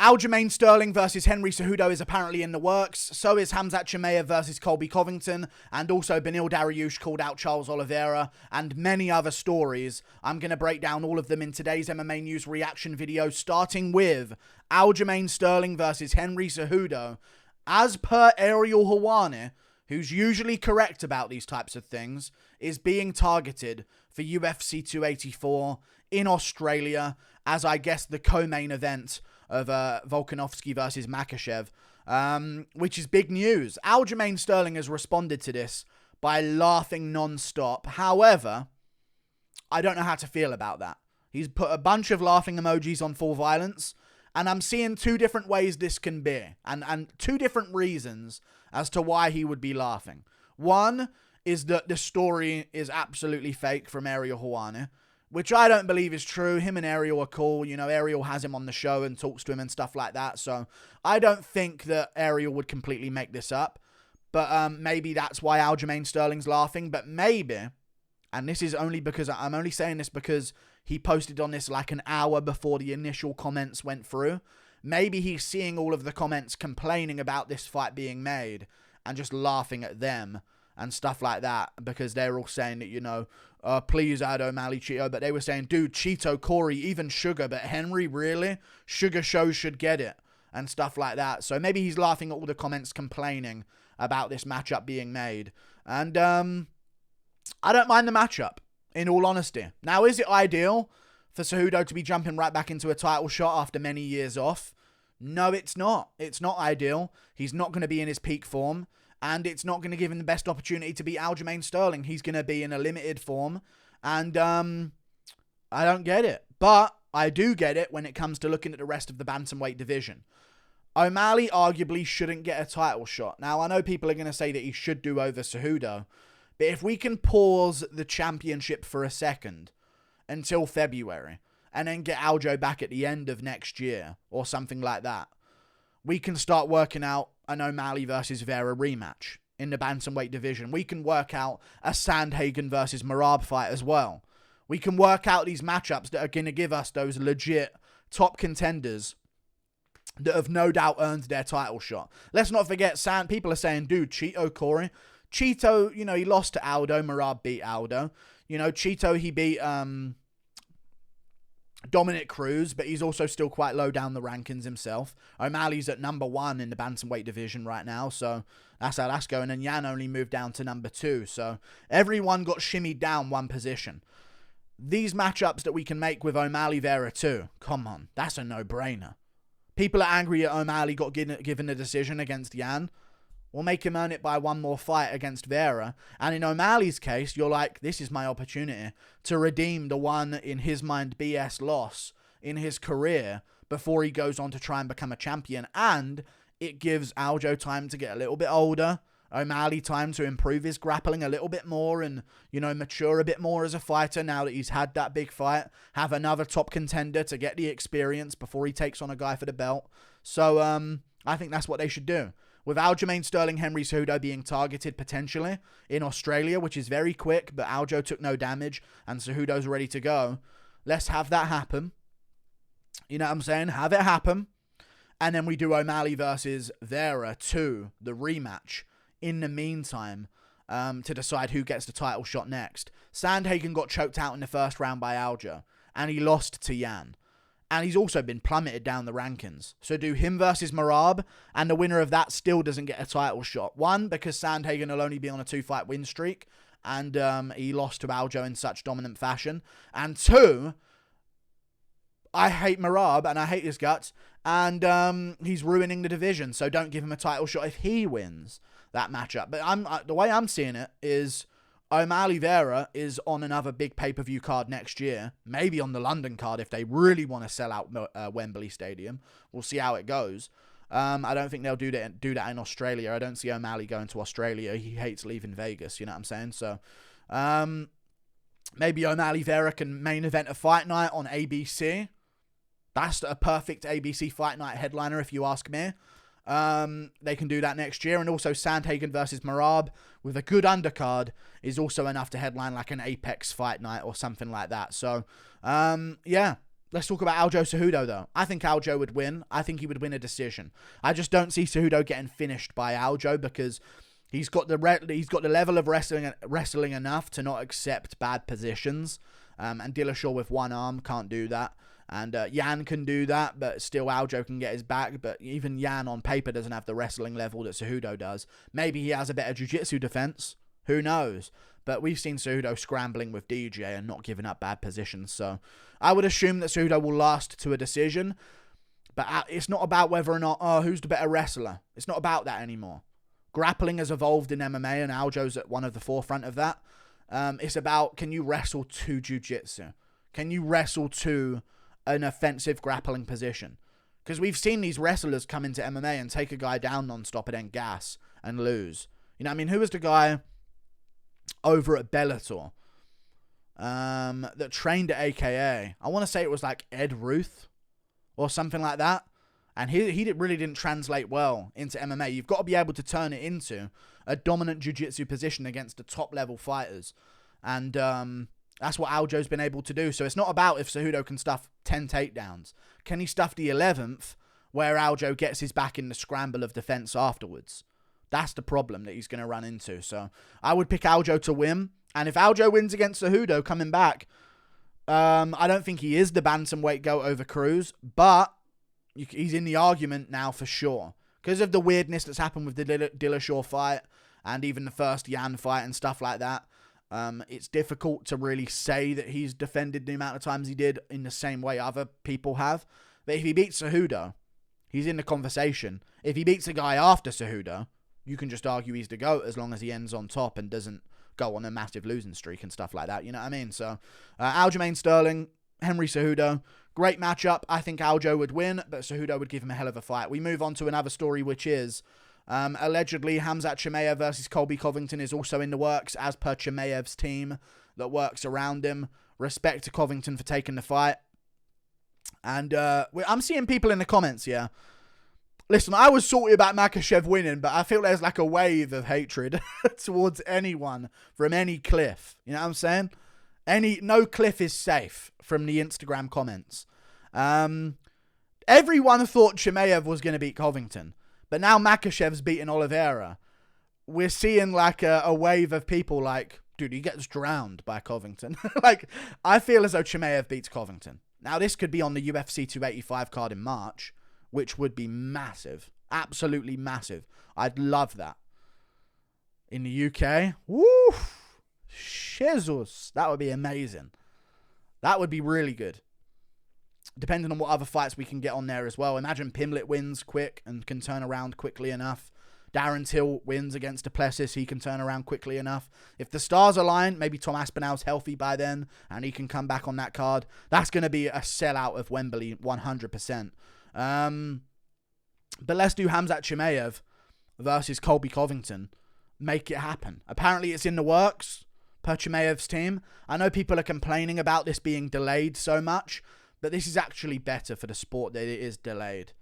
Aljamain Sterling versus Henry Cejudo is apparently in the works. So is Khamzat Chimaev versus Colby Covington. And also Dariush called out Charles Oliveira. And many other stories. I'm going to break down all of them in today's MMA News reaction video. Starting with Aljamain Sterling versus Henry Cejudo. As per Ariel Helwani, who's usually correct about these types of things, is being targeted for UFC 284 in Australia as, I guess, the co-main event of Volkanovski versus Makhachev, which is big news. Aljamain Sterling has responded to this by laughing non-stop. However, I don't know how to feel about that. He's put a bunch of laughing emojis on Full Violence, and I'm seeing two different ways this can be, and two different reasons as to why he would be laughing. One is that the story is absolutely fake from Ariel Helwani, which I don't believe is true. Him and Ariel are cool. You know, Ariel has him on the show and talks to him and stuff like that. So I don't think that Ariel would completely make this up. But maybe that's why Aljamain Sterling's laughing. But maybe, and this is only because, I'm only saying this because he posted on this like an hour before the initial comments went through. Maybe he's seeing all of the comments complaining about this fight being made and just laughing at them and stuff like that, because they're all saying that, you know, please add O'Malley, Cheeto, but they were saying, dude, Cheeto, Corey, even Sugar, but Henry, really? Sugar Show should get it, and stuff like that. So maybe he's laughing at all the comments complaining about this matchup being made. And I don't mind the matchup, in all honesty. Now, is it ideal for Cejudo to be jumping right back into a title shot after many years off? No, it's not. It's not ideal. He's not going to be in his peak form. And it's not going to give him the best opportunity to beat Aljamain Sterling. He's going to be in a limited form. And I don't get it. But I do get it when it comes to looking at the rest of the bantamweight division. O'Malley arguably shouldn't get a title shot. Now, I know people are going to say that he should do over Cejudo. But if we can pause the championship for a second until February and then get Aljo back at the end of next year or something like that, we can start working out an O'Malley versus Vera rematch in the bantamweight division. We can work out a Sandhagen versus Merab fight as well. We can work out these matchups that are going to give us those legit top contenders that have no doubt earned their title shot. Let's not forget, people are saying, dude, Cheeto, Corey. Cheeto, you know, he lost to Aldo. Merab beat Aldo. You know, Cheeto, he beat Dominic Cruz, but he's also still quite low down the rankings himself. O'Malley's at number 1 in the bantamweight division right now, so that's how that's going. And Yan only moved down to number 2, so everyone got shimmied down one position. These matchups that we can make with O'Malley Vera too, come on, that's a no-brainer. People are angry at O'Malley got given the decision against Yan. We'll make him earn it by one more fight against Vera. And in O'Malley's case, you're like, this is my opportunity to redeem the one, in his mind, BS loss in his career before he goes on to try and become a champion. And it gives Aljo time to get a little bit older. O'Malley time to improve his grappling a little bit more and, you know, mature a bit more as a fighter now that he's had that big fight. Have another top contender to get the experience before he takes on a guy for the belt. So, I think that's what they should do. With Aljamain Sterling, Henry Cejudo being targeted potentially in Australia, which is very quick, but Aljo took no damage and Cejudo's ready to go. Let's have that happen. You know what I'm saying? Have it happen. And then we do O'Malley versus Vera 2, the rematch, in the meantime, to decide who gets the title shot next. Sandhagen got choked out in the first round by Aljo, and he lost to Yan. And he's also been plummeted down the rankings. So do him versus Merab, and the winner of that still doesn't get a title shot. One, because Sandhagen will only be on a 2-fight win streak, and he lost to Aljo in such dominant fashion. And two, I hate Merab, and I hate his guts, and he's ruining the division, so don't give him a title shot if he wins that matchup. But the way I'm seeing it is O'Malley Vera is on another big pay-per-view card next year, maybe on the London card if they really want to sell out Wembley Stadium. We'll see how it goes. I don't think they'll do that in Australia. I don't see O'Malley going to Australia. He hates leaving Vegas, you know what I'm saying? So maybe O'Malley Vera can main event a fight night on ABC. That's a perfect ABC fight night headliner if you ask me. They can do that next year. And also Sandhagen versus Merab with a good undercard is also enough to headline like an Apex fight night or something like that. So, yeah, Let's talk about Aljo Cejudo, though. I think Aljo would win. I think he would win a decision. I just don't see Cejudo getting finished by Aljo because he's got the level of wrestling enough to not accept bad positions. And Dillashaw with one arm can't do that. And Yan can do that, but still Aljo can get his back. But even Yan on paper doesn't have the wrestling level that Cejudo does. Maybe he has a better jiu-jitsu defense. Who knows? But we've seen Cejudo scrambling with DJ and not giving up bad positions. So I would assume that Cejudo will last to a decision. But it's not about whether or not, who's the better wrestler. It's not about that anymore. Grappling has evolved in MMA and Aljo's at one of the forefront of that. It's about, can you wrestle to jiu-jitsu? Can you wrestle to an offensive grappling position? Because we've seen these wrestlers come into MMA and take a guy down non-stop and then gas and lose. You know what I mean? Who was the guy over at Bellator that trained at AKA? I want to say it was like Ed Ruth or something like that. And he really didn't translate well into MMA. You've got to be able to turn it into a dominant jiu-jitsu position against the top-level fighters. And that's what Aljo's been able to do. So it's not about if Cejudo can stuff 10 takedowns. Can he stuff the 11th where Aljo gets his back in the scramble of defense afterwards? That's the problem that he's going to run into. So I would pick Aljo to win. And if Aljo wins against Cejudo coming back, I don't think he is the bantamweight GOAT over Cruz, but he's in the argument now for sure. Because of the weirdness that's happened with the Dillashaw fight and even the first Yan fight and stuff like that. It's difficult to really say that he's defended the amount of times he did in the same way other people have. But if he beats Cejudo, he's in the conversation. If he beats a guy after Cejudo, you can just argue he's the GOAT as long as he ends on top and doesn't go on a massive losing streak and stuff like that. You know what I mean? So, Aljamain Sterling, Henry Cejudo, great matchup. I think Aljo would win, but Cejudo would give him a hell of a fight. We move on to another story, which is allegedly Khamzat Chimaev versus Colby Covington is also in the works, as per Chimaev's team that works around him. Respect to Covington for taking the fight. And I'm seeing people in the comments here. Listen, I was salty about Makhachev winning, but I feel there's like a wave of hatred towards anyone from any cliff. You know what I'm saying? No cliff is safe from the Instagram comments. Everyone thought Chimaev was going to beat Covington, but now Makhachev's beating Oliveira. We're seeing like a wave of people like, dude, he gets drowned by Covington. Like, I feel as though Chimaev beats Covington. Now, this could be on the UFC 285 card in March, which would be massive. Absolutely massive. I'd love that. In the UK, woo! Jesus, that would be amazing. That would be really good. Depending on what other fights we can get on there as well. Imagine Pimlet wins quick and can turn around quickly enough. Darren Till wins against Duplessis. He can turn around quickly enough. If the stars align, maybe Tom Aspinall's healthy by then and he can come back on that card. That's going to be a sellout of Wembley 100%. But let's do Khamzat Chimaev versus Colby Covington. Make it happen. Apparently it's in the works per Chimaev's team. I know people are complaining about this being delayed so much, but this is actually better for the sport that it is delayed.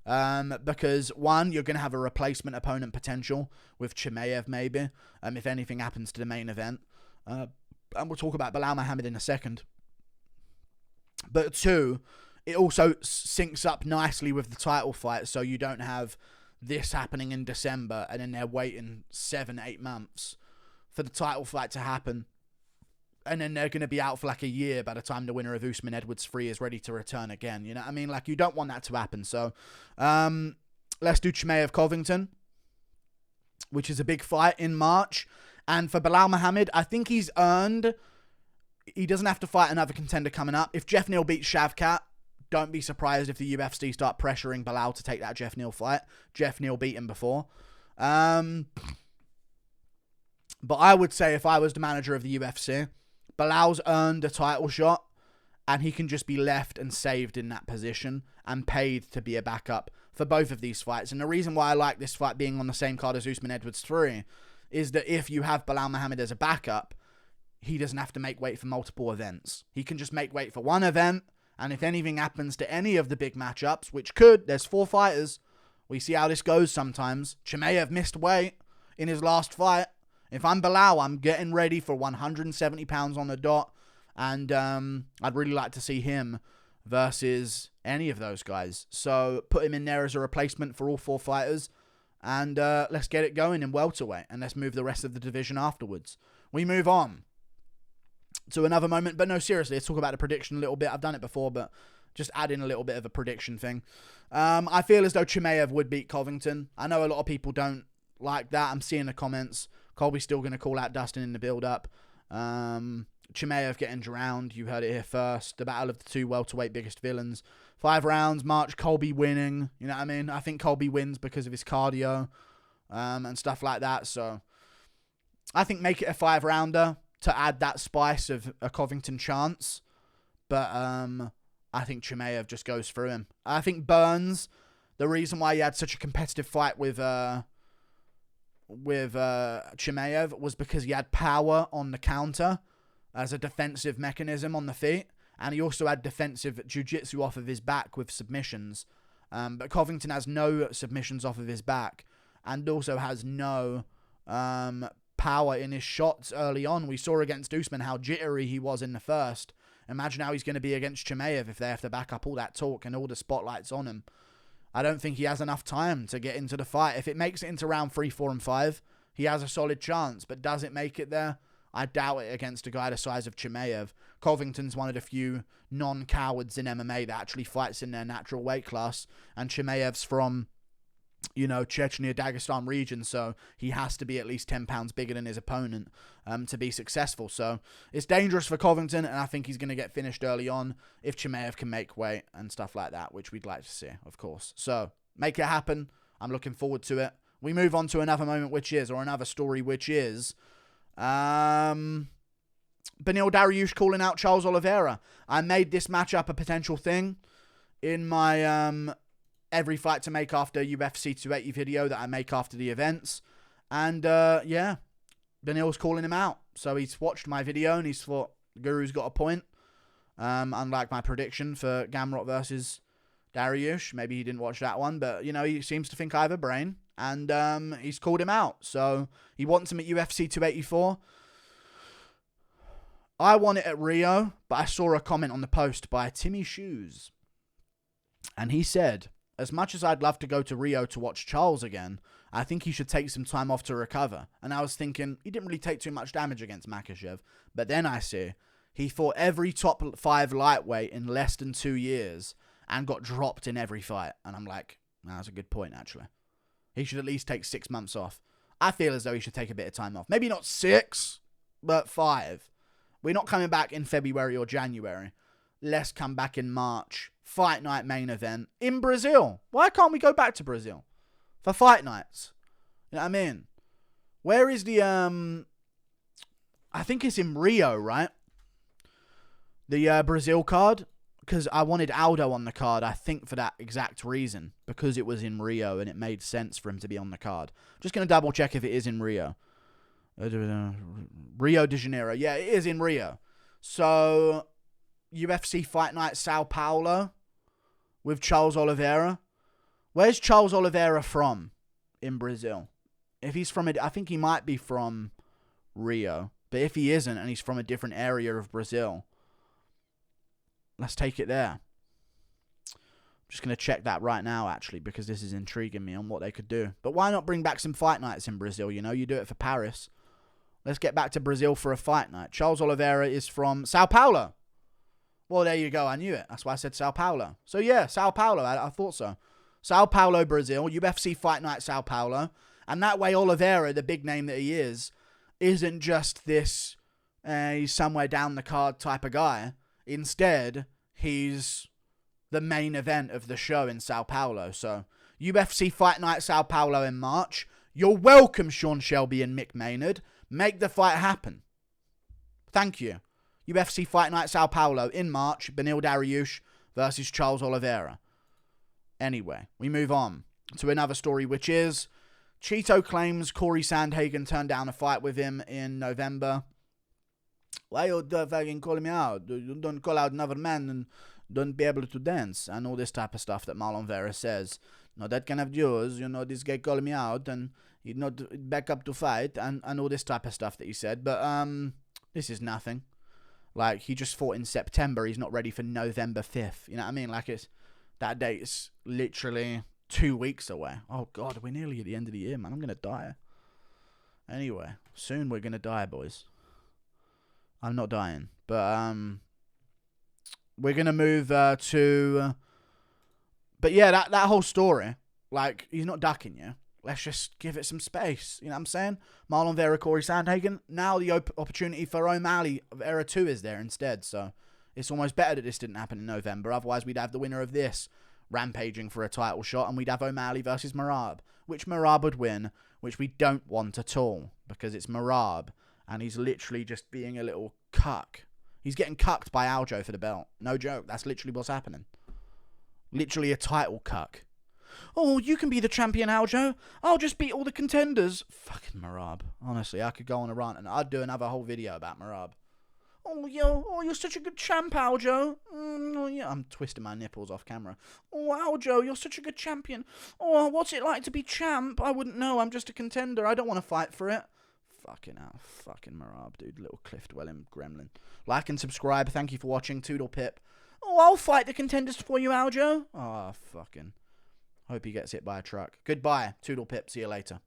Because one, you're going to have a replacement opponent potential with Chimaev maybe, if anything happens to the main event. And we'll talk about Belal Muhammad in a second. But two, it also syncs up nicely with the title fight, so you don't have this happening in December and then they're waiting 7-8 months for the title fight to happen. And then they're going to be out for like a year by the time the winner of Usman Edwards 3 is ready to return again. You know what I mean? Like, you don't want that to happen. So, let's do Chimaev Covington, which is a big fight in March. And for Belal Muhammad, I think he's earned. He doesn't have to fight another contender coming up. If Jeff Neal beats Shavkat, don't be surprised if the UFC start pressuring Belal to take that Jeff Neal fight. Jeff Neal beat him before. But I would say if I was the manager of the UFC, Belal's earned a title shot and he can just be left and saved in that position and paid to be a backup for both of these fights. And the reason why I like this fight being on the same card as Usman Edwards 3 is that if you have Belal Muhammad as a backup, he doesn't have to make weight for multiple events. He can just make weight for one event. And if anything happens to any of the big matchups, which could, there's 4 fighters. We see how this goes sometimes. Chimaev missed weight in his last fight. If I'm Belal, I'm getting ready for 170 pounds on the dot. And I'd really like to see him versus any of those guys. So put him in there as a replacement for all 4 fighters. And let's get it going in welterweight. And let's move the rest of the division afterwards. We move on to another moment. But no, seriously, let's talk about the prediction a little bit. I've done it before, but just add in a little bit of a prediction thing. I feel as though Chimaev would beat Covington. I know a lot of people don't like that. I'm seeing the comments. Colby's still going to call out Dustin in the build-up. Chimaev getting drowned. You heard it here first. The battle of the 2 welterweight biggest villains. 5 rounds. March, Colby winning. You know what I mean? I think Colby wins because of his cardio and stuff like that. So I think make it a 5-rounder to add that spice of a Covington chance. But I think Chimaev just goes through him. I think Burns, the reason why he had such a competitive fight with Chimaev was because he had power on the counter as a defensive mechanism on the feet. And he also had defensive jiu-jitsu off of his back with submissions. But Covington has no submissions off of his back. And also has no power in his shots early on. We saw against Usman how jittery he was in the first. Imagine how he's going to be against Chimaev if they have to back up all that talk and all the spotlights on him. I don't think he has enough time to get into the fight. If it makes it into round 3, 4, and 5, he has a solid chance. But does it make it there? I doubt it against a guy the size of Chimaev. Covington's one of the few non-cowards in MMA that actually fights in their natural weight class. And Chimaev's from, you know, Chechnya, Dagestan region. So he has to be at least 10 pounds bigger than his opponent to be successful. So it's dangerous for Covington. And I think he's going to get finished early on if Chimaev can make weight and stuff like that, which we'd like to see, of course. So make it happen. I'm looking forward to it. We move on to another moment, or another story, which is Beneil Dariush calling out Charles Oliveira. I made this matchup a potential thing in my every fight to make after UFC 280 video that I make after the events. And yeah, Beneil's calling him out. So he's watched my video and he's thought, Guru's got a point. Unlike my prediction for Gamrot versus Dariush. Maybe he didn't watch that one, but, you know, he seems to think I have a brain. And he's called him out. So he wants him at UFC 284. I want it at Rio, but I saw a comment on the post by Timmy Shoes. And he said, as much as I'd love to go to Rio to watch Charles again, I think he should take some time off to recover. And I was thinking, he didn't really take too much damage against Makhachev. But then I see, he fought every top 5 lightweight in less than 2 years and got dropped in every fight. And I'm like, that's a good point, actually. He should at least take 6 months off. I feel as though he should take a bit of time off. Maybe not 6, but 5. We're not coming back in February or January. Let's come back in March. Fight night main event in Brazil. Why can't we go back to Brazil for fight nights? You know what I mean? Where is the, I think it's in Rio, right? The Brazil card. Because I wanted Aldo on the card, I think, for that exact reason. Because it was in Rio and it made sense for him to be on the card. Just going to double check if it is in Rio. Rio de Janeiro. Yeah, it is in Rio. So, UFC Fight Night Sao Paulo with Charles Oliveira. Where's Charles Oliveira from in Brazil? If he's from, I think he might be from Rio. But if he isn't and he's from a different area of Brazil, let's take it there. I'm just going to check that right now, actually, because this is intriguing me on what they could do. But why not bring back some fight nights in Brazil, you know? You do it for Paris. Let's get back to Brazil for a fight night. Charles Oliveira is from Sao Paulo. Well, there you go. I knew it. That's why I said Sao Paulo. So, yeah, Sao Paulo. I thought so. Sao Paulo, Brazil. UFC Fight Night Sao Paulo. And that way Oliveira, the big name that he is, isn't just this he's somewhere down the card type of guy. Instead, he's the main event of the show in Sao Paulo. So, UFC Fight Night Sao Paulo in March. You're welcome, Sean Shelby and Mick Maynard. Make the fight happen. Thank you. UFC Fight Night Sao Paulo in March. Beneil Dariush versus Charles Oliveira. Anyway, we move on to another story, which is Cheeto claims Corey Sandhagen turned down a fight with him in November. Why you fucking calling me out? You don't call out another man and don't be able to dance and all this type of stuff that Marlon Vera says. No, that kind of Jews, you know, this guy calling me out and he's not back up to fight and all this type of stuff that he said. But this is nothing. Like, he just fought in September. He's not ready for November 5th. You know what I mean? Like, that date's literally 2 weeks away. Oh, God, we're nearly at the end of the year, man. I'm going to die. Anyway, soon we're going to die, boys. I'm not dying. But, we're going to move to... But, yeah, that whole story, like, he's not ducking you. Let's just give it some space. You know what I'm saying? Marlon Vera, Corey Sandhagen. Now the opportunity for O'Malley Era 2 is there instead. So it's almost better that this didn't happen in November. Otherwise, we'd have the winner of this rampaging for a title shot. And we'd have O'Malley versus Merab. Which Merab would win. Which we don't want at all. Because it's Merab. And he's literally just being a little cuck. He's getting cucked by Aljo for the belt. No joke. That's literally what's happening. Literally a title cuck. Oh, you can be the champion, Aljo. I'll just beat all the contenders. Fucking Merab. Honestly, I could go on a rant and I'd do another whole video about Merab. Oh, you're such a good champ, Aljo. Oh, yeah, I'm twisting my nipples off camera. Oh, Aljo, you're such a good champion. Oh, what's it like to be champ? I wouldn't know. I'm just a contender. I don't want to fight for it. Fucking hell. Fucking Merab, dude. Little Cliff Dwelling gremlin. Like and subscribe. Thank you for watching. Toodle Pip. Oh, I'll fight the contenders for you, Aljo. Oh, fucking... Hope he gets hit by a truck. Goodbye. Toodle Pip. See you later.